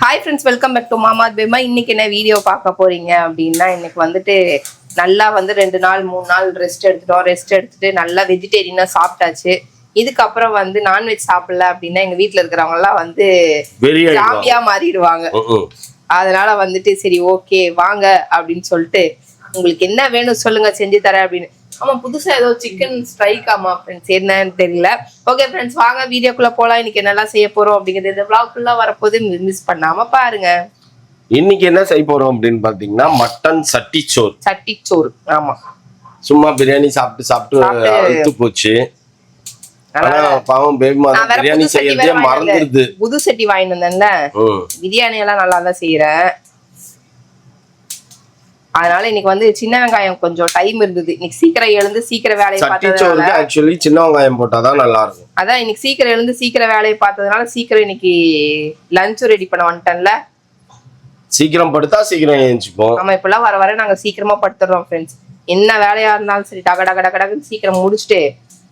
Hi friends, welcome back to மாமாத் பேமா. இன்னைக்கு என்ன வீடியோ பார்க்க போறீங்க அப்படின்னா, இன்னைக்கு வந்துட்டு நல்லா வந்து 2 நாள் 3 நாள் ரெஸ்ட் எடுத்துட்டு நல்லா வெஜிடேரியனா சாப்பிட்டாச்சு. இதுக்கப்புறம் வந்து நான்வெஜ் சாப்பிடல அப்படின்னா எங்க வீட்டுல இருக்கிறவங்க எல்லாம் வந்து ஜாம்பியா மாறிடுவாங்க. அதனால வந்துட்டு சரி ஓகே வாங்க அப்படின்னு சொல்லிட்டு, உங்களுக்கு என்ன வேணும் சொல்லுங்க செஞ்சு தரேன் அப்படின்னு. ஆமா, புதுசா ஏதோ சிக்கன் ஸ்ட்ரைக் ஆமா ஃப்ரெண்ட்ஸ், என்னன்னு தெரியல. ஓகே ஃப்ரெண்ட்ஸ், வாங்க வீடியோக்குள்ள போலாம். இன்னைக்கு என்னெல்லாம் செய்ய போறோம் அப்படிங்கிறது இந்த vlog ஃபுல்லா வரப்போது, மிஸ் பண்ணாம பாருங்க. இன்னைக்கு என்ன செய்ய போறோம் அப்படின்னு பாத்தீங்கன்னா, மட்டன் சட்டிச்சோறு. சட்டிச்சோறு, ஆமா. சும்மா பிரியாணி சாப்பிட்டு அழுத்து போச்சு. பாவம் பேபி மாதிரி பிரியாணி செய்யறதே மறந்துருது. புது சட்டி வாங்கிட்டு வந்தேன்ல, பிரியாணி எல்லாம் நல்லா தான் செய்யறேன். அதனால இன்னைக்கு வந்து சின்ன வெங்காயம் கொஞ்சம் டைம் இருந்தது. இன்னைக்கு சீக்கிரம் எழுந்து சீக்கிரம் வேலையை பார்த்ததுனால, ஆக்சுவலி சின்ன வெங்காயம் போட்டாதான் நல்லா இருக்கும். அதான் இன்னைக்கு சீக்கிரம் எழுந்து சீக்கிரம் வேலையை பார்த்ததுனால சீக்கிரம் இன்னைக்கு லஞ்ச் ரெடி பண்ண வந்துட்டேன்ல. சீக்கிரம் படுத்தா சீக்கிரம் எழுந்துப்போம். ஆமா, இப்பெல்லாம் வர வர நாங்க சீக்கிரமா படுத்துறோம் ஃப்ரெண்ட்ஸ். என்ன வேலையா இருந்தாலும் சரி டகடகடகடன்னு சீக்கிரம் முடிச்சுட்டு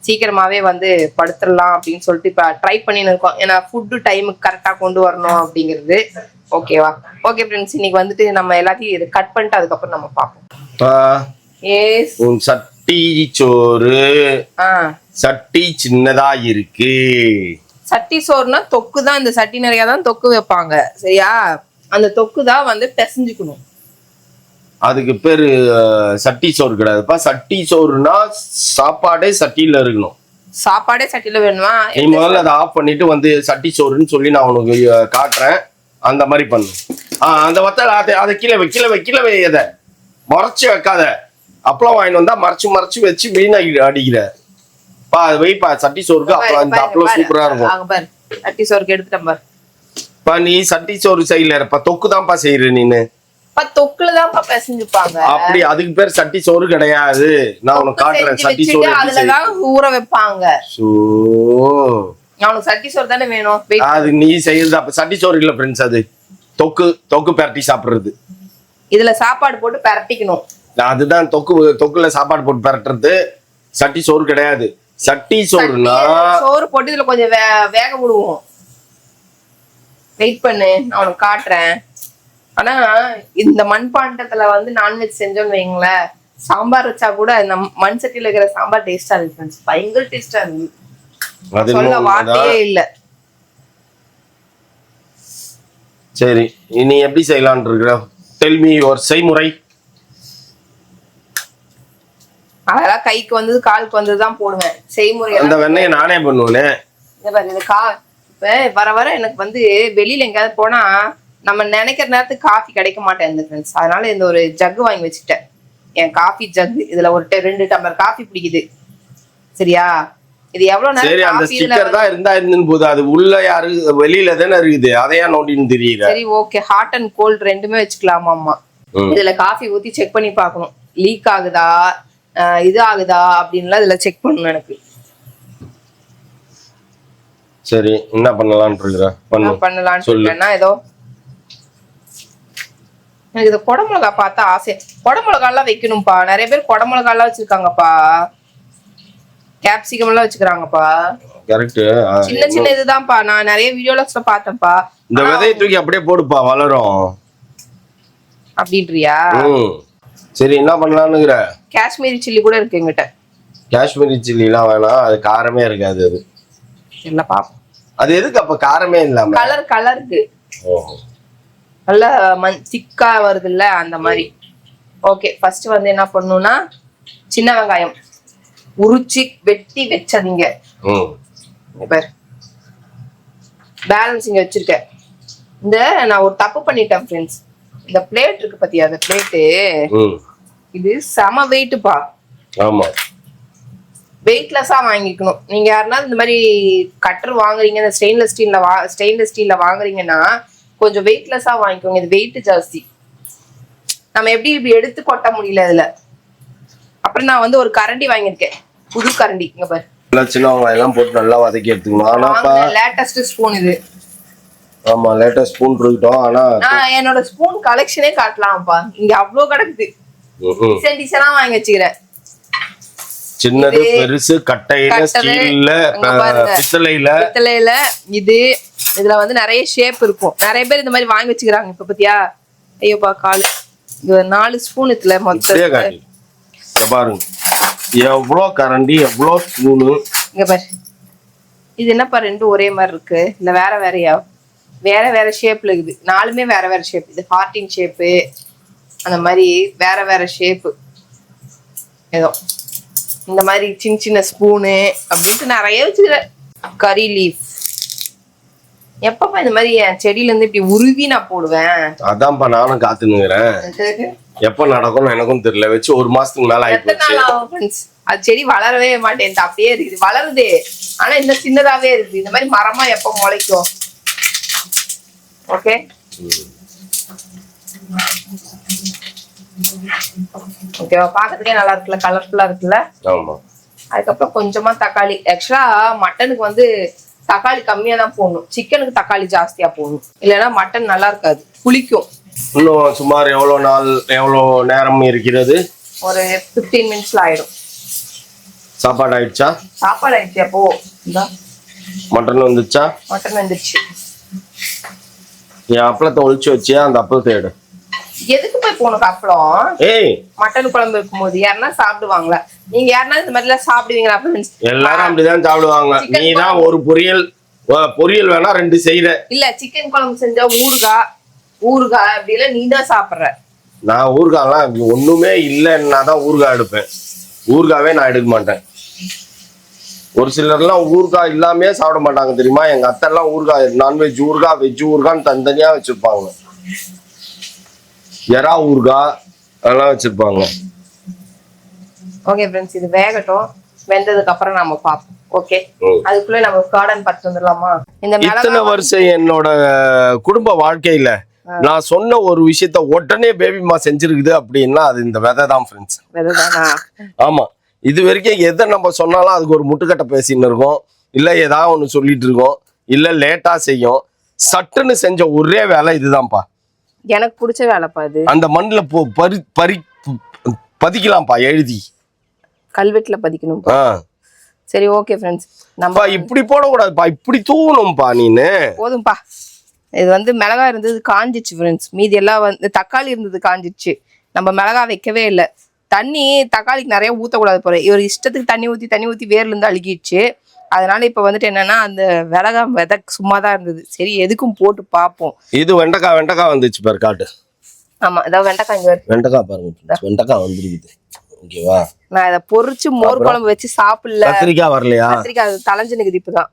சீக்கிரமாவே வந்து படுத்துடலாம் அப்படின்னு சொல்லிட்டு இப்ப ட்ரை பண்ணின்னு இருக்கோம். ஏன்னா ஃபுட்டு டைமுக்கு கரெக்டா கொண்டு வரணும் அப்படிங்கிறது. ஓகேவா? ஓகே ஃப்ரெண்ட்ஸ், இன்னைக்கு வந்துட்டு நம்ம எல்லாத்தையும் கட் பண்ணிட்டு அதுக்கப்புறம் நம்ம பார்ப்போம். சட்டி சோறு. சட்டி சின்னதா இருக்கு. சட்டி சோறுனா தொக்கு தான். இந்த சட்டி நிறைய தான் தொக்கு வைப்பாங்க, சரியா? அந்த தொக்கு தான் வந்து பிசைஞ்சுக்கணும். அதுக்கு பேரு சட்டி சோறு கிடையாதுப்பா. சட்டி சோறுனா சாப்பாடே சட்டியில இருக்கணும். சாப்பாடே சட்டியில வேணுமா? நீ முதல்ல அதை ஆஃப் பண்ணிட்டு வந்து சட்டி சோறுன்னு சொல்லி நான் உனக்கு காட்டுறேன். அந்த மாதிரி பண்ணு. அந்த வத்தல் அதை கீழே வை. எதை மறைச்சு வைக்காத. அப்பளம் வாங்கிட்டு வந்தா மறைச்சு வச்சு வீணா அடிக்கிற. பா அது வைப்பா சட்டி சோறுக்கு. அப்புறம் இந்த அப்பளம் சூப்பரா இருக்கும். சட்டி சோறுக்கு எடுத்துட்டேன் பாரு. பா நீ சட்டி சோறு செய்யலப்பா, தொக்கு தான்ப்பா செய்யற நீனு. தொக்குல தான் பிசைஞ்சுப்பாங்க. அப்படி அதுக்கு பேர் சட்டி சோறு கிடையாது. நான் உனக்கு காட்டுறேன் சட்டி சோறு. அதுலதான் ஊற வைப்பாங்க. அவனுக்கு சட்டி சோறு தானே வேணும். அது நீ செய்யறது அப்ப சட்டி சோறு இல்ல ஃப்ரெண்ட்ஸ். அது தொக்கு பரட்டி சாப்பிடுறது. இதுல சாப்பாடு போட்டு பரட்டிக்கணும். அதுதான் தொக்குல சாப்பாடு போட்டு பரட்டுறது. சட்டி சோறு கிடையாது. சட்டி சோறுனா சோறு போட்டு இதுல கொஞ்சம் வேக விடுவோம். வெயிட் பண்ணு, நான் உனக்கு காட்டுறேன். ஆனா இந்த மண்பாண்டத்துல வந்து நான்வெஜ் செஞ்சோன்னு வைங்களேன், சாம்பார் வச்சா கூட இந்த மண் சட்டியில இருக்கிற சாம்பார் டேஸ்டா இருக்கு. பயங்கர டேஸ்டா இருக்கு. சொல்ல வார்த்தையே இல்ல. சரி, நீ எப்படி செய்யலாம்னு இருக்கிற? டெல் மீ யுவர் செய்முறை. அதெல்லாம் கைக்கு வந்தது காலுக்கு வந்ததுதான் போடுவேன். செய்முறை அந்த வெண்ணையை நானே பண்ணுவேன். இப்ப வர வர எனக்கு வந்து வெளியில எங்கேயாவது போனா நம்ம நினைக்கிற நேரத்துக்கு காஃபி கிடைக்க மாட்டேன் ஃப்ரெண்ட்ஸ். அதனால இந்த ஒரு ஜக்கு வாங்கி வச்சுக்கிட்டேன். என் காஃபி ஜக்கு. இதுல ஒரு 2 டம்ளர் காஃபி பிடிக்குது, சரியா? இது எவ்வளவு நேரம் அந்த ஸ்டிக்கர் தான் இருந்தா போது. அது உள்ள யாரு வெளியில தானே இருக்குது. அதையா நோண்டின்னு தெரியல. சரி ஓகே, ஹாட் அண்ட் கோல்ட் ரெண்டுமே வச்சுக்கலாமாமா. இதுல காஃபி ஊத்தி செக் பண்ணி பார்க்கணும். லீக் ஆகுதா இது ஆகுதா அப்படின்லாம் இதுல செக் பண்ணணும் எனக்கு. சரி, என்ன பண்ணலாம்னு இருக்கிற? பண்ணலாம்னு சொல்றேன்னா ஏதோ எனக்கு இது குடமிளகா பார்த்தா ஆசை. குடமிளகா எல்லாம் வைக்கணும்பா. நிறைய பேர் குடமிளகா எல்லாம் வச்சிருக்காங்கப்பா. கேப்சிகம் எல்லாம் வச்சுக்கிறாங்கப்பா. கரெக்ட். சின்ன இதுதான்ப்பா. நான் நிறைய வீடியோல பார்த்தேன்ப்பா. இந்த விதையை தூக்கி அப்படியே போடுப்பா, வளரும் அப்படின்றியா? சரி, என்ன பண்ணலாம்னுங்கிற? காஷ்மீரி சில்லி கூட இருக்கு எங்கிட்ட. காஷ்மீரி சில்லி எல்லாம் வேணாம், அது காரமே இருக்காது. அது இல்ல பாப்போம். அது எதுக்கு அப்ப காரமே இல்லாம? கலருக்கு நல்ல திக்கா வருது இல்ல, அந்த மாதிரி. ஓகே, ஃபர்ஸ்ட் வந்து என்ன பண்ணணும்னா, சின்ன வெங்காயம் உரிச்சு வெட்டி வச்சதீங்க. பேலன்ஸ் இங்க வச்சிருக்கேன். இந்த நான் ஒரு தப்பு பண்ணிட்டேன் ஃப்ரெண்ட்ஸ். இந்த பிளேட் இருக்கு பாத்தியா, அந்த பிளேட்டு இது செம வெயிட்டுப்பா. ஆமா, வெயிட்லெஸ்ஸா வாங்கிக்கணும். நீங்க யாருனாலும் இந்த மாதிரி கட்டர் வாங்குறீங்க, இந்த ஸ்டெயின்லெஸ் ஸ்டீல்ல வாங்குறீங்கன்னா கொஞ்சம் வெயிட்லெஸ்ஸா வாங்கிக்கோங்க. இது வெயிட் ஜாஸ்தி. நம்ம எப்படி எடுத்து கொட்ட முடியல இதுல. அப்புறம் நான் வந்து ஒரு கரண்டி வாங்கியிருக்கேன், புது கரண்டி. இங்க பாரு, சின்ன வெங்காயம் போட்டு நல்லா வதக்கி எடுத்துக்கணும். ஆனா லேட்டஸ்ட் ஸ்பூன் இது. ஆமா, லேட்டஸ்ட் ஸ்பூன் இருக்கட்டும். ஆனா நான் என்னோட ஸ்பூன் கலெக்ஷனே காட்டலாம்ப்பா. இங்க அவ்வளவு கிடக்குது. டிசைனா வாங்கி வச்சுக்கிறேன். சின்னது பெருசு கட்டையில ஸ்டீல்ல பித்தளையில இது இதுல வந்து நிறைய ஷேப் இருக்கும். நிறைய பேர் இந்த மாதிரி வாங்கி வச்சுக்கிறாங்க. இப்ப பாத்தியா, ஐயோப்பா காலு, இது 4 ஸ்பூன் இதுல மொத்தம் பாருங்க. எவ்வளோ கரண்டி, எவ்வளோ ஸ்பூனு. இங்க பாரு, இது என்னப்பா ரெண்டும் ஒரே மாதிரி இருக்கு, இல்ல வேற வேறையா? வேற வேற ஷேப்ல இருக்குது. 4மே வேற வேற ஷேப். இது ஹார்டின் ஷேப்பு, அந்த மாதிரி வேற வேற ஷேப்பு. ஏதோ இந்த மாதிரி சின்ன சின்ன ஸ்பூனு அப்படின்ட்டு நிறைய வச்சுக்கிறேன். கறி லீஃப் எப்பப்பா இந்த மாதிரி என் செடியில இருந்து இப்படி உருவி நான் போடுவேன். அதான்ப்பா நானும் காத்துனுங்கிறேன். எப்ப நடக்கும்னு எனக்கும் தெரியல. வச்சு 1 மாசத்துக்கு மேல ஆயிடுச்சு. அது செடி வளரவே மாட்டேன், அப்படியே இருக்குது. வளருது ஆனா இந்த சின்னதாவே இருக்கு. இந்த மாதிரி மரமா எப்ப முளைக்கும்? ஓகே, ஓகேவா? பாக்கிறதுக்கே நல்லா இருக்குல்ல, கலர்ஃபுல்லா இருக்குல்ல. ஆமா. அதுக்கப்புறம் கொஞ்சமா தக்காளி. ஆக்சுவலா மட்டனுக்கு வந்து தக்காளி கம்மியா தான் போடணும், சிக்கனுக்கு தக்காளி ஜாஸ்தியா போடணும். இல்லைன்னா மட்டன் நல்லா இருக்காது, புளிக்கும். இன்னும் சுமார் எவ்வளோ நேரம் இருக்கிறது? ஒரு 15 மினிட்ஸ்ல ஆயிடும். சாப்பாடு ஆயிடுச்சா? சாப்பாடு ஆயிடுச்சு. அப்போ மட்டன் வந்துச்சா? மட்டன் வந்துச்சு. என் அப்பளத்தை ஒழிச்சு வச்சியா? அந்த அப்பளத்தை எடு. எதுக்கு போய் போனக்கு அப்பளம்? ஏய், மட்டன் குழம்பு இருக்கும்போது யாருன்னா சாப்பிடுவாங்களா? நீங்க யாருன்னா இந்த மாதிரி எல்லாம் சாப்பிடுவீங்களா? எல்லாரும் அப்படிதான் சாப்பிடுவாங்க. நீ தான் ஒரு பொரியல் வேணா 2 செய்யற. இல்ல, சிக்கன் குழம்பு செஞ்சா ஊறுகாய் அப்படி இல்ல, நீ தான் சாப்பிடுற. நான் ஊறுகாய்லாம் ஒண்ணுமே இல்லைன்னா தான் ஊறுகாய் எடுப்பேன். ஊறுகாவே நான் எடுக்க மாட்டேன். ஒரு சிலர்லாம் ஊறுகாய் இல்லாமே சாப்பிட மாட்டாங்க தெரியுமா? எங்க அத்தை எல்லாம் ஊறுகாய், நான்வெஜ் ஊறுகாய், வெஜ் ஊறுகான்னு தனித்தனியா வச்சிருப்பாங்க. எறா ஊறுகாய் அதெல்லாம் வச்சிருப்பாங்க. ஓகே ஃப்ரெண்ட்ஸ், இது வேகட்டும். வெந்ததுக்கு அப்புறம் நம்ம பார்ப்போம். ஓகே, அதுக்குள்ள நம்ம கார்டன் பார்த்து வந்துடலாமா? இத்தனை வருஷம் என்னோட குடும்ப வாழ்க்கையில நான் சொன்ன ஒரு விஷயத்த உடனே பேபிமா செஞ்சிருக்குது அப்படின்னா அது இந்த விதை தான் ஃப்ரெண்ட்ஸ். விதைதானா? ஆமா. இது வரைக்கும் எதை நம்ம சொன்னாலும் அதுக்கு ஒரு முட்டுக்கட்டை பேசின்னு இருக்கோம், இல்ல ஏதாவது ஒண்ணு சொல்லிட்டு இருக்கோம், இல்ல லேட்டா செய்யும். சட்டுன்னு செஞ்ச ஒரே வேலை இதுதான்ப்பா. எனக்கு பிடிச்ச வேலைப்பா இது. அந்த மண்ணுல பதிக்கலாம்ப்பா, எழுதி கல்வெட்டுல பதிக்கணும்ப்பா. சரி, ஓகே ஃப்ரெண்ட்ஸ், நம்ம இப்படி போடக்கூடாதுப்பா, இப்படி தூவணும்ப்பா. நீனு போதும்பா. இது வந்து மிளகாய் இருந்தது காஞ்சிச்சு ஃப்ரெண்ட்ஸ். மீதி எல்லாம் வந்து தக்காளி இருந்தது காஞ்சிச்சு. நம்ம மிளகாய் வைக்கவே இல்லை. தண்ணி தக்காளிக்கு நிறைய ஊற்றக்கூடாது போல. இவர் இஷ்டத்துக்கு தண்ணி ஊற்றி வேர்ல இருந்து அழுகிடுச்சு. அதனால இப்ப வந்துட்டு என்னன்னா அந்த விதை சும்மா தான் இருந்தது. சரி, எதுக்கும் போட்டு பார்ப்போம். இது வெண்டைக்காய் வந்துச்சு பாரு, காட்டு. ஆமா, இதான் வெண்டைக்காய். வெண்டைக்காய் பாருங்க, வெண்டைக்காய் வந்துருக்குது. ஓகேவா? நான் இதை பொரிச்சு மோர் குழம்பு வச்சு சாப்பிடல. கத்திரிக்காய் வரலையா? கத்திரிக்காய் அது தலைஞ்சு நிக்குது இப்பதான்.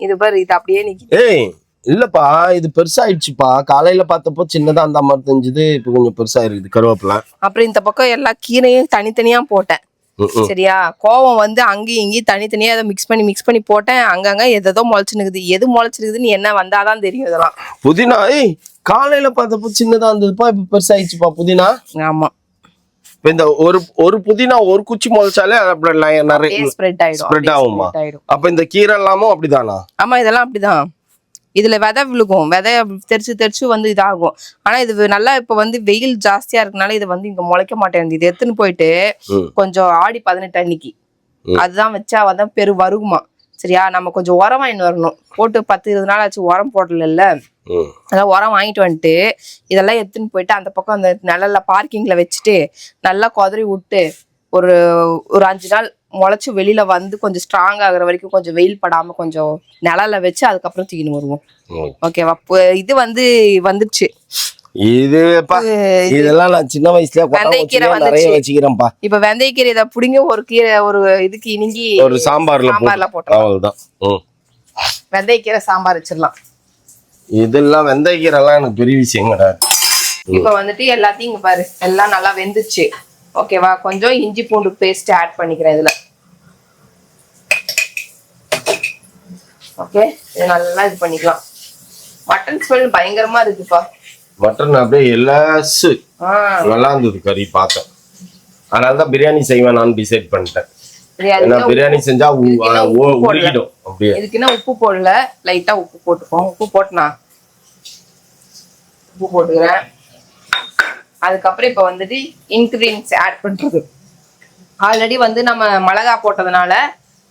இது பாரு, இது அப்படியே நிக்குது. ஏய் இல்லப்பா, இது பெருசாயிடுச்சுப்பா. காலையில பார்த்தப்போ சின்னதா அந்த மாதிரி தெரிஞ்சது, இப்ப கொஞ்சம் பெருசா இருக்குது கருவேப்பிலை. அப்புறம் இந்த பக்கம் எல்லா கீரையும் தனித்தனியா போட்டேன். சரியா? கோவம் வந்து அங்கேயும் இங்கேயும் தனித்தனியா அதை மிக்ஸ் பண்ணி போட்டேன். அங்கங்க எதோ முளைச்சுனுக்குது. எது முளைச்சிருக்குதுன்னு என்ன வந்தாதான் தெரியும். இதெல்லாம் புதினா. ஏய், காலையில பார்த்தப்போ சின்னதா இருந்ததுப்பா, இப்ப பெருசாயிடுச்சுப்பா புதினா. ஆமா, இப்ப இந்த ஒரு புதினா ஒரு குச்சி முளைச்சாலே நிறைய ஸ்ப்ரெட் ஆகுமா? அப்ப இந்த கீரை எல்லாமும் அப்படிதானா? ஆமா, இதெல்லாம் அப்படிதான். இதுல விதை விழுகும், விதை தெரிச்சு வந்து இதாகும். ஆனா இது நல்லா இப்ப வந்து வெயில் ஜாஸ்தியா இருக்கனால இது வந்து இங்க முளைக்க மாட்டேங்குது. இது எடுத்துன்னு போயிட்டு கொஞ்சம் ஆடி 18 அன்னைக்கு அதுதான் வச்சா வந்து பெரு வருகுமா. சரியா? நம்ம கொஞ்சம் உரம் வாங்கிட்டு வரணும். போட்டு 10-20 நாள் ஆச்சு, உரம் போடல. அதான் உரம் வாங்கிட்டு வந்துட்டு இதெல்லாம் எடுத்துன்னு போயிட்டு அந்த பக்கம் அந்த நிழல்ல பார்க்கிங்ல வச்சுட்டு நல்லா கொதறி விட்டு ஒரு 5 நாள் முளைச்சு வெளியில வந்து கொஞ்சம் ஸ்ட்ராங் ஆகுற வரைக்கும் கொஞ்சம் வெயில் படாம கொஞ்சம் நிழல்ல வச்சு அதுக்கப்புறம் தூக்கின்னு வருவோம். ஓகேவா? இது வந்துச்சு. இதெல்லாம் நான் சின்ன வயசுல வெந்தயக்கீரை நிறைய வச்சுக்கிறேன்ப்பா. இப்ப வெந்தயக்கீரை இதை புடிங்க ஒரு கீரை ஒரு இதுக்கு இனிங்கி ஒரு சாம்பார்ல போட்டோம். வெந்தயக்கீரை சாம்பார் வச்சிடலாம். இதெல்லாம் வெந்தயக்கீரை எல்லாம் எனக்கு பெரிய விஷயம் கிடையாது. இப்ப வந்துட்டு எல்லாத்தையும் இங்க பாரு, எல்லாம் நல்லா வெந்துச்சு. ஓகேவா? கொஞ்சம் இஞ்சி பூண்டு பேஸ்ட் ஆட் பண்ணிக்கிறேன் இதுல. ஓகே, இது நல்லா இது பண்ணிக்கலாம். மட்டன் ஸ்மெல் பயங்கரமா இருக்குப்பா. மட்டன் அப்படியே நல்லா இருந்தது கறி பார்த்தேன். அதனாலதான் பிரியாணி செய்வேன் நான் டிசைட் பண்ணிட்டேன். பிரியாணி செஞ்சா ஊறிடும். அப்படியே இதுக்குன்னா உப்பு போடல, லைட்டா உப்பு போட்டுப்போம். உப்பு போட்டுனா உப்பு போட்டுக்கிறேன். அதுக்கப்புறம் இப்ப வந்துட்டு இன்கிரீடியன்ஸ் ஆட் பண்றது. ஆல்ரெடி வந்து நம்ம மிளகா போட்டதுனால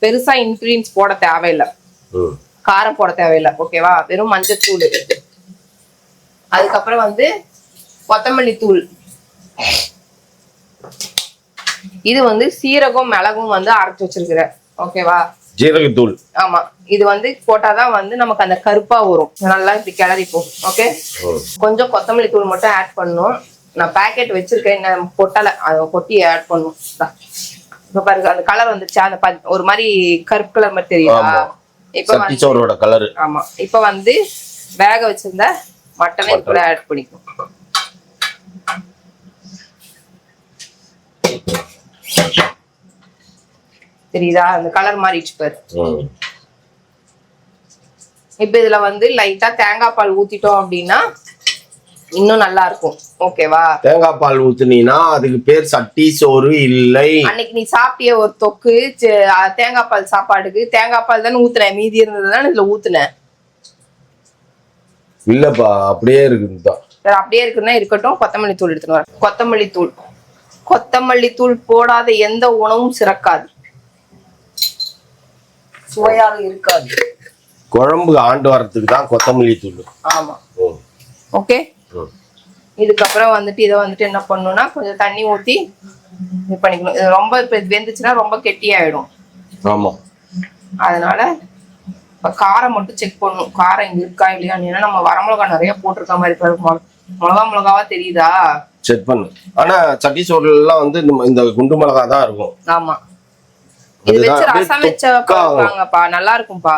பெருசா இன்கிரீடியன்ஸ் போட தேவையில்லை. காரம் போட தேவையில்லை. ஓகேவா? வெறும் மஞ்சத்தூள், அதுக்கப்புறம் வந்து கொத்தமல்லி தூள், இது வந்து சீரகம் மிளகும் வந்து அரைச்சு வச்சிருக்கிறேன். ஓகேவா? ஜீரகத்தூள். ஆமா, இது வந்து போட்டாதான் வந்து நமக்கு அந்த கருப்பா வரும். நல்லா இப்படி கிளறிப்போம். ஓகே, கொஞ்சம் கொத்தமல்லி தூள் மட்டும் ஆட் பண்ணணும். நான் பேக்கெட் வச்சிருக்கேன், நான் பொட்டலை, அதை கொட்டி ஆட் பண்ணும். இப்ப பாருங்க அந்த கலர் வந்துச்சா, அந்த ஒரு மாதிரி கருப்பு கலர் மாதிரி தெரியுதா? இப்ப கலர். ஆமா, இப்ப வந்து வேக வச்சிருந்த மட்டனை கூட ஆட் பண்ணிக்கும். தெரியுதா? அந்த கலர் மாறிடுச்சு பாரு. இப்ப இதுல வந்து லைட்டா தேங்காய் பால் ஊத்திட்டோம் அப்படின்னா இன்னும் நல்லா இருக்கும். ஓகேவா? தேங்காய் பால் ஊத்துனீனா அதுக்கு பேர் சட்டி சோறு இல்லை. அன்னைக்கு நீ சாப்பிட்டிய ஒரு தொக்கு தேங்காய் பால் சாப்பாடுக்கு தேங்காய் பால் தானே ஊத்துனேன், மீதி இருந்ததுதான் இதுல ஊத்துனேன். இல்லப்பா, அப்படியே இருக்குதுதான். அப்படியே இருக்குன்னா இருக்கட்டும். கொத்தமல்லி தூள் எடுத்துன்னு வர. கொத்தமல்லி தூள் போடாத எந்த உணவும் சிறக்காது, சுவையாக இருக்காது. குழம்பு ஆண்டு வரத்துக்கு தான் கொத்தமல்லி தூள். ஆமா. ஓகே, இதுக்கப்புறம் வந்துட்டு இதை வந்துட்டு என்ன பண்ணணும்னா கொஞ்சம் தண்ணி ஊத்தி இது பண்ணிக்கணும். இது ரொம்ப இப்ப வெந்துச்சுன்னா ரொம்ப கெட்டியாயிடும். ஆமா, அதனால இப்ப காரம் மட்டும் செக் பண்ணணும், காரம் இங்க இருக்கா இல்லையா. ஏன்னா நம்ம வரமிளகா நிறைய போட்டிருக்க மாதிரி மிளகாவா தெரியுதா? செக் பண்ணு. ஆனா சட்டி சோறுல எல்லாம் வந்து இந்த குண்டு மிளகா தான் இருக்கும். ஆமா, இது வச்சு ரசம் வச்சாங்கப்பா, நல்லா இருக்கும்பா.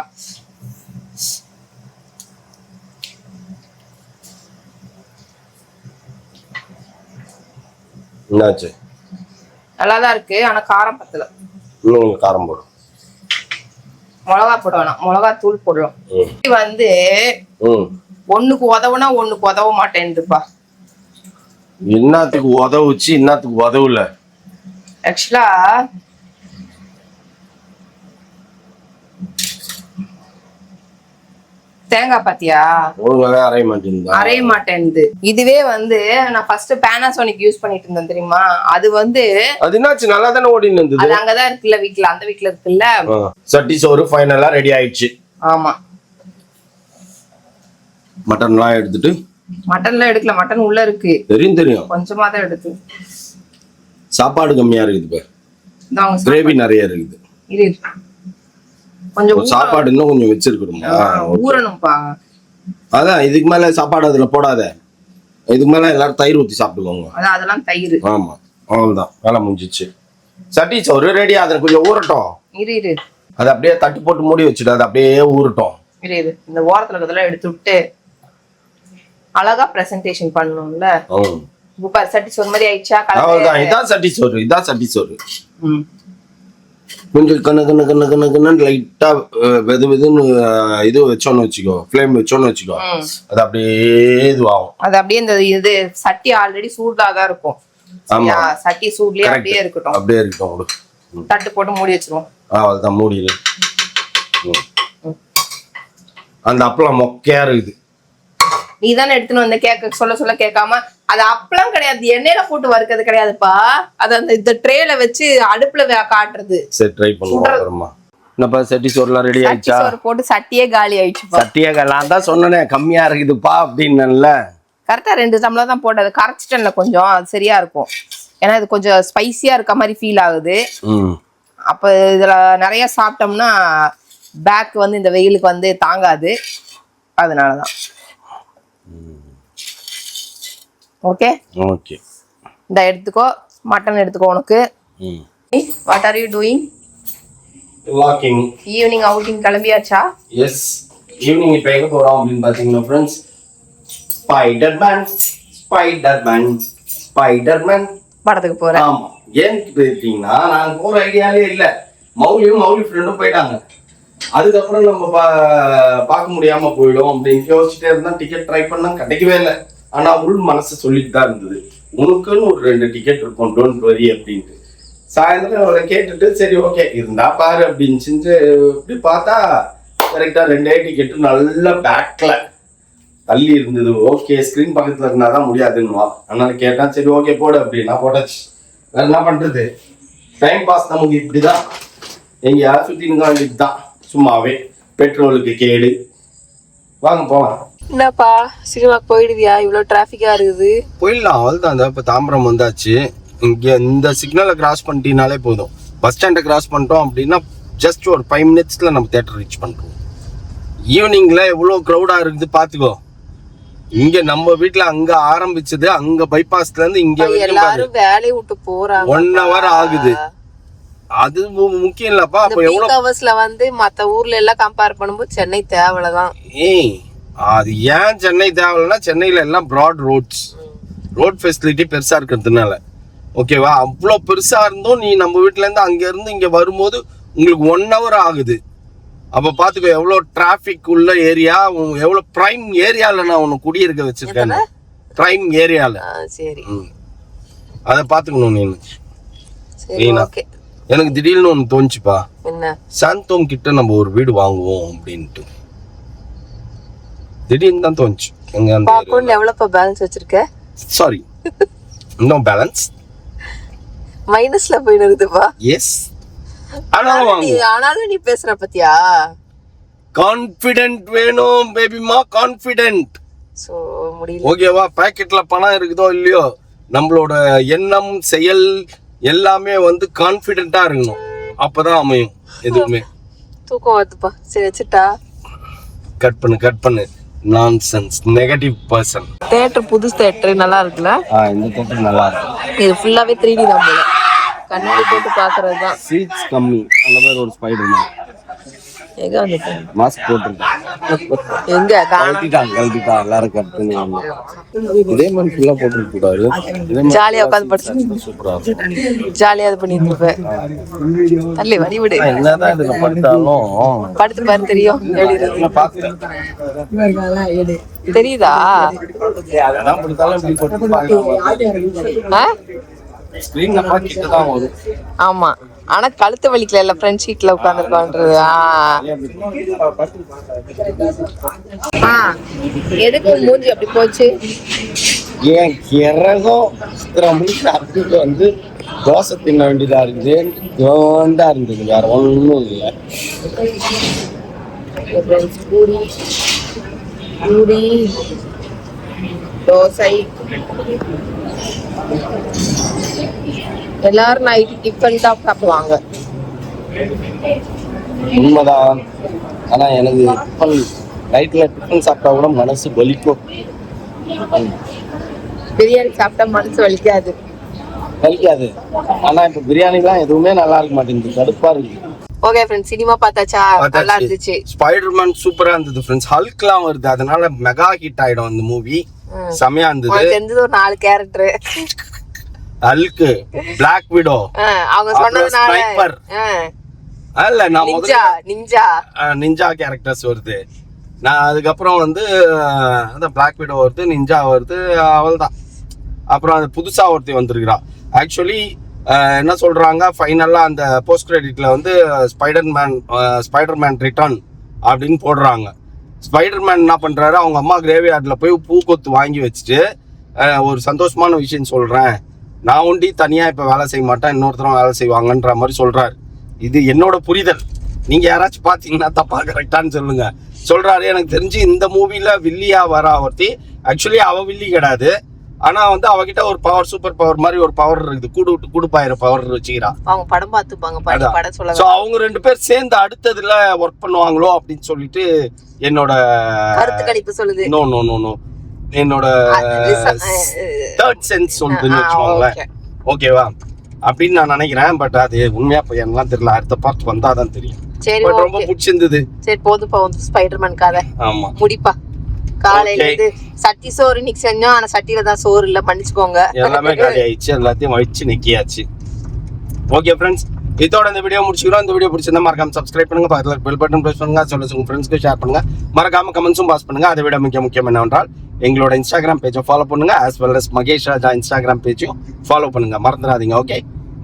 என்னாச்சு? நல்லாதான் இருக்கு, ஆனா காரம் பத்தல. இன்னும் காரம் போடும். மிளகா போட வேணாம், மிளகா தூள் போடலாம். வந்து ஒண்ணுக்கு உதவுனா ஒண்ணுக்கு உதவ மாட்டேன்னுப்பா. இன்னத்துக்கு உதவுச்சு, இன்னத்துக்கு உதவுல. ஆக்சுவலா தேங்காய் பாத்தியா அரைய மாட்டேன்து. இதுவே வந்து நான் ஃபர்ஸ்ட் பேனாசோனிக் யூஸ் பண்ணிட்டு இருந்தேன் தெரியுமா? அது வந்து அது என்னாச்சு, நல்லா தானே ஓடிட்டு இருந்தது. அது அங்கதான் இருக்குல்ல, வீட்ல, அந்த வீட்ல இருக்குல்ல. சட்டி சோறு ஃபைனலா ரெடி ஆயிடுச்சு. ஆமா, மட்டன்லாம் எடுத்துட்டு. மட்டன்லாம் எடுக்கல, மட்டன் உள்ள இருக்கு. தெரியும் கொஞ்சமா தான் எடுத்து. சாப்பாடு கம்மியா இருக்குது, கிரேவி நிறைய இருக்குது. இரு, கொஞ்சம் சாப்பாடு இன்னும் கொஞ்சம் வச்சிருக்கணும், ஊறணும்பா. அதான் இதுக்கு மேல சாப்பாடு அதுல போடாத. இதுக்கு மேல எல்லாரும் தயிர் ஊத்தி சாப்பிடுவாங்க. அதெல்லாம் தயிர். ஆமா, அவ்வளவுதான், வேலை முடிஞ்சிச்சு. சட்டி சோறு ரெடி. அதை கொஞ்சம் ஊறட்டும். இரு, அதை அப்படியே தட்டு போட்டு மூடி வச்சுட்டு அது அப்படியே ஊறட்டும். இரு, இந்த ஓரத்துல இருக்கிறதெல்லாம் எடுத்து விட்டு அழகா பிரசன்டேஷன் பண்ணணும்ல. இப்ப சட்டி சோறு மாதிரி ஆயிடுச்சா? அவ்வளவுதான், இதான் சட்டி சோறு, இதான் சட்டி சோறு. கொஞ்சம் கண்ணு லைட்டா வெதுன்னு இது வச்சோன்னு வச்சுக்கோ, ஃப்ளேம் வச்சோன்னு வச்சுக்கோ, அது அப்படியே இதுவாகும். அது அப்படியே இந்த இது சட்டி ஆல்ரெடி சூடாதான் இருக்கும். ஆமா, சட்டி சூட்லயே அப்படியே இருக்கட்டும். அப்படியே இருக்கட்டும். தட்டு போட்டு மூடி வச்சிருவோம். அவ்வளவுதான், மூடிடு. அந்த அப்பளம் மொக்கையா இருக்குது. நீ தானே எடுத்துன்னு வந்து கேட்க சொல்ல கேட்காம. அது அப்பளம் கிடையாது, எண்ணெயில போட்டு வறுக்கிறது கிடையாதுப்பா. அது அந்த இந்த ட்ரேல வச்சு அடுப்புல காட்டுறது. சரி, ட்ரை பண்ணுவோம். என்னப்பா சட்டி சோறுலாம் ரெடி ஆயிடுச்சா? சோறு போட்டு சட்டியே காலி ஆயிடுச்சு. சட்டியே நான் தான் சொன்னேன் கம்மியா இருக்குதுப்பா அப்படின்னு. கரெக்டா 2 டம்ளர் தான் போட்டது, கரைச்சிட்டேன்ல கொஞ்சம், அது சரியா இருக்கும். ஏன்னா இது கொஞ்சம் ஸ்பைசியா இருக்க மாதிரி ஃபீல் ஆகுது. அப்ப இதுல நிறைய சாப்பிட்டோம்னா பேக் வந்து இந்த வெயிலுக்கு வந்து தாங்காது, அதனாலதான். ஓகே, இந்த எடுத்துக்கோ, மட்டன் எடுத்துக்கோ. உனக்கு what are you doing? Walking. Evening outing கிளம்பியாச்சா? எஸ், ஈவினிங் இப்போ எங்க போறோம் அப்படின்னு பாத்தீங்கன்னா ஃப்ரெண்ட்ஸ், ஸ்பைடர்மேன் படத்துக்கு போறேன். ஆமா, ஏன்னு கேட்டீங்கன்னா நாங்க போற ஐடியாலே இல்ல. மௌலி ஃப்ரெண்டும் போயிட்டாங்க. அதுக்கப்புறம் நம்ம பார்க்க முடியாம போயிடும் அப்படின்னு யோசிச்சுட்டே இருந்தா டிக்கெட் ட்ரை பண்ணா கிடைக்கவே இல்லை. ஆனா உள் மனசு சொல்லிட்டு தான் இருந்தது, உனக்குன்னு ஒரு 2 டிக்கெட் இருக்கும், டோன்ட் வரி அப்படின்ட்டு. சாயந்தரம் அவளை கேட்டுட்டு சரி ஓகே இருந்தா பாரு அப்படின்னு செஞ்சு இப்படி பார்த்தா கரெக்டா 2 டிக்கெட்டு நல்ல பேக்ல தள்ளி இருந்தது. ஓகே, ஸ்கிரீன் பக்கத்துல இருந்தாதான் முடியாதுன்னுவா. அதனால கேட்டான், சரி ஓகே போடு அப்படின்னா போட்டாச்சு. வேற என்ன பண்றது, டைம் பாஸ் நமக்கு இப்படிதான், எங்கேயாவது சுத்தி இருக்க வேண்டியது தான் சும்மாவே. பெட்ரோலுக்கு கேடு. வாங்க போலாம். என்னப்பா சினிமாக்கு போயிடுவியா? இவ்வளவு டிராபிக்கா இருக்குது. போயிடலாம், அவ்வளோதான். இப்போ தாம்பரம் வந்தாச்சு. இங்கே இந்த சிக்னலை கிராஸ் பண்ணிட்டீங்கனாலே போதும். பஸ் ஸ்டாண்டை கிராஸ் பண்ணிட்டோம் அப்படின்னா ஜஸ்ட் ஒரு 5 minutesல நம்ம தியேட்டர் ரீச் பண்ணுறோம். ஈவினிங்ல எவ்வளோ க்ரௌடாக இருக்குது பார்த்துக்கோ. இங்க நம்ம வீட்டுல அங்க ஆரம்பிச்சது, அங்க பைபாஸ்ல இருந்து இங்க எல்லாரும் வேலையை விட்டு போறாங்க. 1 hour ஆகுது. அது முக்கியம் இல்லப்பா. அப்ப எவ்வளவு ஹவர்ஸ்ல வந்து மத்த ஊர்ல எல்லாம் கம்பேர் பண்ணும்போது சென்னை தேவைதான். ஏய், அது ஏன் சென்னை தேவைன்னா, சென்னையில எல்லாம் ப்ராட் ரோட் ஃபெசிலிட்டி பெருசா இருக்கிறதுனால. ஓகேவா? அவ்வளோ பெருசா இருந்தும் நீ நம்ம வீட்டுல இருந்து அங்க இருந்து இங்க வரும்போது உங்களுக்கு 1 hour ஆகுது. அப்ப பாத்துக்கோ எவ்வளோ டிராபிக் உள்ள ஏரியா, எவ்வளவு பிரைம் ஏரியால நான் உன்னை குடியிருக்க வச்சிருக்கேன். பிரைம் ஏரியால. சரி, அத பாத்துக்கணும் நீ. சரி, ஓகே. எனக்கு திடீர்னு ஒன்று தோணுச்சுப்பா. என்ன? சாந்தோம் கிட்ட நம்ம ஒரு வீடு வாங்குவோம் அப்படின்ட்டு திடீர்னு தான் தோணுச்சு. எங்க அந்த அக்கவுண்ட்ல எவ்வளவுப்பா பேலன்ஸ் வச்சிருக்க? சாரி, நோ பேலன்ஸ், மைனஸ்ல போயிட்டு இருக்குதுப்பா. எஸ். ஆனாலும் நீ பேசுற பத்தியா? கான்ஃபிடென்ட் வேணும் பேபிமா, கான்ஃபிடென்ட். சோ முடியல. ஓகேவா? பாக்கெட்ல பணம் இருக்குதோ இல்லையோ, நம்மளோட எண்ணம் செயல் எல்லாமே வந்து கான்ஃபிடென்ட்டா இருக்கணும். அப்பதான் அமையும் எதுவுமே. தூக்கம் வருதுப்பா. சரி வச்சுட்டா? கட் பண்ணு. Nonsense, negative person. தியேட்டர் புது தியேட்டர் நல்லா இருக்குல்ல? இந்த தியேட்டர் நல்லா இருக்கு. இது ஃபுல்லாவே 3D தான் போல. கண்ணாடி போட்டு பாக்குறது தான். சீட்ஸ் கம்மி. அங்க வேற ஒரு ஸ்பைடர்மேன். எங்க வந்துட்டு மாஸ்க் போட்டுருக்கான். எங்க கழட்டிட்டான் எல்லாரும் கட்டுன்னு. இதே மாதிரி ஃபுல்லா போட்டுருக்க கூடாது. ஜாலியா உட்காந்து படிச்சு சூப்பரா இருக்கும். ஜாலியா இது பண்ணிட்டு இருப்பேன். தள்ளி வரி விடு. என்னதான் இதுல படுத்தாலும் படுத்து பாரு தெரியும். தெரியுதா? அதான் படுத்தாலும் இப்படி போட்டு பார்க்கலாம். ஸ்கிரீன்ல பாக்கிட்டு தான் வரும். ஆமா, ஆனா கழுத்து வலிக்கல. இல்ல ஃப்ரண்ட் சீட்ல உட்கார்ந்துருக்கோன்றது. எதுக்கு மூஞ்சி அப்படி போச்சு? ஏன் கிறகம் அப்படி வந்து தோசை தின்ன வேண்டியதா இருக்குது. தோண்டா இருந்தது, வேற ஒண்ணும் இல்லை. பூரி தோசை எல்லாரும் நைட்டு டிஃபன் தான் சாப்பிடுவாங்க. உண்மைதான். ஆனா எனக்கு டிஃபன் நைட்ல டிஃபன் சாப்பிட்டா கூட மனசு வலிக்கும். பிரியாணி சாப்பிட்டா மனசு வலிக்காது. ஆனா இப்ப பிரியாணிலாம் எதுவுமே நல்லா இருக்க மாட்டேங்குது, கடுப்பா இருக்கு. ஓகே ஃப்ரெண்ட்ஸ், சினிமா பார்த்தாச்சா? நல்லா இருந்துச்சு. ஸ்பைடர்மேன் சூப்பரா இருந்தது ஃப்ரெண்ட்ஸ். ஹல்க்லாம் வருது, அதனால மெகா ஹிட் ஆயிடும் அந்த மூவி. செமையா இருந்தது. தெரிஞ்சது ஒரு 4 கேரக்டர். ஹல்க், பிளாக் விடோ, அவங்க சொன்னதுனால அல்ல நான் நிஞ்சா கேரக்டர்ஸ் வருது. நான் அதுக்கப்புறம் வந்து அந்த பிளாக் விடோ வருது, நிஞ்சா வருது, அவள்தான். அப்புறம் அது புதுசா ஒருத்தி வந்திருக்கிறா. ஆக்சுவலி என்ன சொல்றாங்க, ஃபைனலா அந்த போஸ்ட் கிரெடிட்ல வந்து ஸ்பைடர்மேன் ரிட்டர்ன் அப்படின்னு போடுறாங்க. ஸ்பைடர்மேன் என்ன பண்றாரு, அவங்க அம்மா கிரேவியார்ட்ல போய் பூக்கொத்து வாங்கி வச்சுட்டு, ஒரு சந்தோஷமான விஷயம் சொல்றேன், நான் ஒண்டி தனியா இப்ப வேலை செய்ய மாட்டேன், இன்னொருத்தரும் வேலை செய்வாங்கன்ற மாதிரி சொல்றாரு. இது என்னோட புரிதல். நீங்க யாராச்சும் பாத்தீங்கன்னா தப்பா கரெக்டான்னு சொல்லுங்க. சொல்றாரு. எனக்கு தெரிஞ்சு இந்த மூவில வில்லியா வரா ஒருத்தி. ஆக்சுவலி அவ வில்லி கிடையாது. ஆனா வந்து அவகிட்ட ஒரு பவர், சூப்பர் பவர் மாதிரி ஒரு பவர் இருக்குது. குடுப்பாயிர பவர் வச்சுக்கிறா. அவங்க படம் பார்த்துப்பாங்க. சோ அவங்க 2 பேர் சேர்ந்து அடுத்ததுல ஒர்க் பண்ணுவாங்களோ அப்படின்னு சொல்லிட்டு என்னோட கருத்து கணிப்பு சொல்லுது. நோ என்னோட தேர்ட் சென்ஸ் சொல்லுதுன்னு வச்சுக்கோங்களேன். ஓகேவா? அப்படின்னு நான் நினைக்கிறேன். பட் அது உண்மையா பையன்லாம் தெரியல. அடுத்த பார்ட் வந்தாதான் தெரியும். சரி, ரொம்ப பிடிச்சிருந்தது. சரி போதுப்பா வந்து ஸ்பைடர்மேன் கதை. ஆமா, முடிப்பா. காலையில இருந்து சட்டி சோறு இன்னைக்கு செஞ்சோம். ஆனா சட்டியில தான் சோறு இல்ல, மன்னிச்சுக்கோங்க. எல்லாமே காலி ஆயிடுச்சு, எல்லாத்தையும் வச்சு நிக்கியாச்சு. ஓகே ஃப்ரெண்ட்ஸ், இதோட இந்த வீடியோ முடிச்சுக்கிறோம். இந்த வீடியோ பிடிச்சிருந்தா மறக்காம சப்ஸ்கிரைப் பண்ணுங்க, பக்கத்துல பெல் பட்டன் பிரஸ் பண்ணுங்க, சொல்லுங்க உங்க ஃப்ரெண்ட்ஸ்க்கு ஷேர் பண்ணுங்க, மறக்காம கமெண்ட்ஸும் பாஸ் பண்ணுங்க. அதை விட முக்கியம் என்னவென்றால் எங்களோட இன்ஸ்டாகிராம் பேஜை ஃபாலோ பண்ணுங்க, as well as மகேஷ் ராஜா இன்ஸ்டாகிராம் பேஜையும் ஃபாலோ பண்ணுங்க, மறந்துடாதீங்க. ஓகே,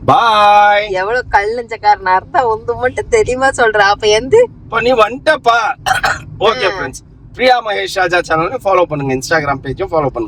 பாய். எவ்வளவு கல்லஞ்சக்காரனா இருந்தா ஒன்று மட்டும் தெரியுமா சொல்ற. அப்ப எந்த நீ வந்துட்டப்பா. ஓகே ஃப்ரெண்ட்ஸ், பிரியா மகேஷ் ராஜா சேனலை ஃபாலோ பண்ணுங்க, இன்ஸ்டாகிராம் பேஜும் ஃபாலோ பண்ணுங்க.